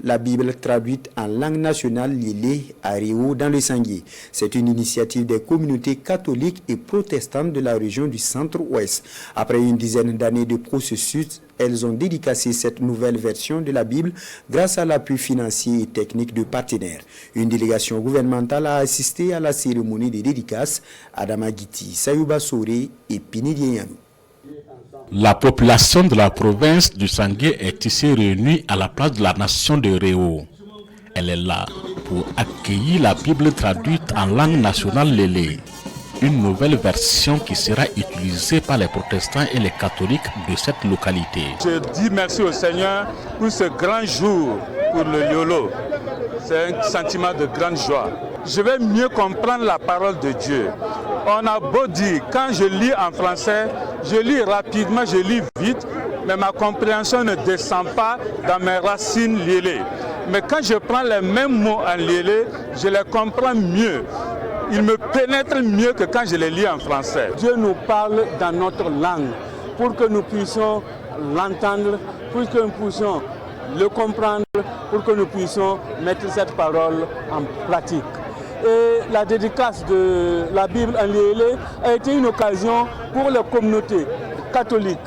La Bible traduite en langue nationale Lélé à Réau dans le Sangué. C'est une initiative des communautés catholiques et protestantes de la région du centre-ouest. Après une dizaine d'années de processus, elles ont dédicacé cette nouvelle version de la Bible grâce à l'appui financier et technique de partenaires. Une délégation gouvernementale a assisté à la cérémonie de dédicace. Adama Guiti, Sayouba Soré et Pinidi Yanou. La population de la province du Sangué est ici réunie à la place de la nation de Réau. Elle est là pour accueillir la Bible traduite en langue nationale Lélé, une nouvelle version qui sera utilisée par les protestants et les catholiques de cette localité. Je dis merci au Seigneur pour ce grand jour pour le Yolo. C'est un sentiment de grande joie. Je vais mieux comprendre la parole de Dieu. On a beau dire, quand je lis en français, je lis rapidement, je lis vite, mais ma compréhension ne descend pas dans mes racines lélé. Mais quand je prends les mêmes mots en lélé, je les comprends mieux. Ils me pénètrent mieux que quand je les lis en français. Dieu nous parle dans notre langue pour que nous puissions l'entendre, pour que nous puissions le comprendre, pour que nous puissions mettre cette parole en pratique. Et la dédicace de la Bible en lélé a été une occasion pour les communautés catholiques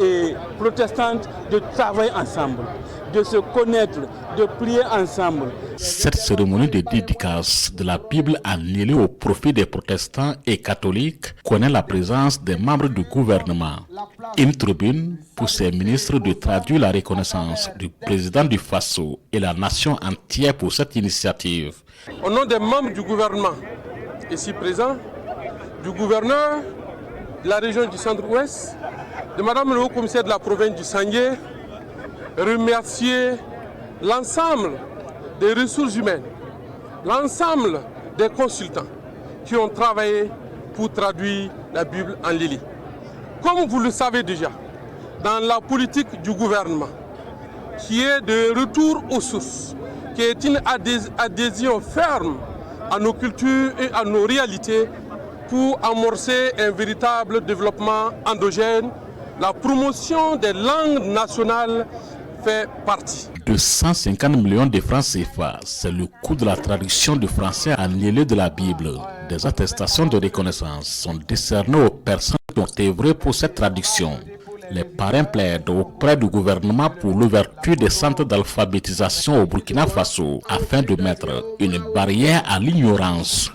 et protestantes de travailler ensemble, de se connaître, de prier ensemble. Cette cérémonie de dédicace de la Bible en lélé au profit des protestants et catholiques connaît la présence des membres du gouvernement. Une tribune pour ces ministres de traduire la reconnaissance du président du Faso et la nation entière pour cette initiative. Au nom des membres du gouvernement ici présents, du gouverneur de la région du centre-ouest, de Madame le haut-commissaire de la province du Sangué, remercier l'ensemble des ressources humaines, l'ensemble des consultants qui ont travaillé pour traduire la Bible en lélé. Comme vous le savez déjà, dans la politique du gouvernement, qui est de retour aux sources, qui est une adhésion ferme à nos cultures et à nos réalités pour amorcer un véritable développement endogène, la promotion des langues nationales fait partie. 250 millions de francs CFA, c'est le coût de la traduction du français en lélé de la Bible. Des attestations de reconnaissance sont décernées aux personnes qui ont œuvré pour cette traduction. Les parrains plaident auprès du gouvernement pour l'ouverture des centres d'alphabétisation au Burkina Faso afin de mettre une barrière à l'ignorance.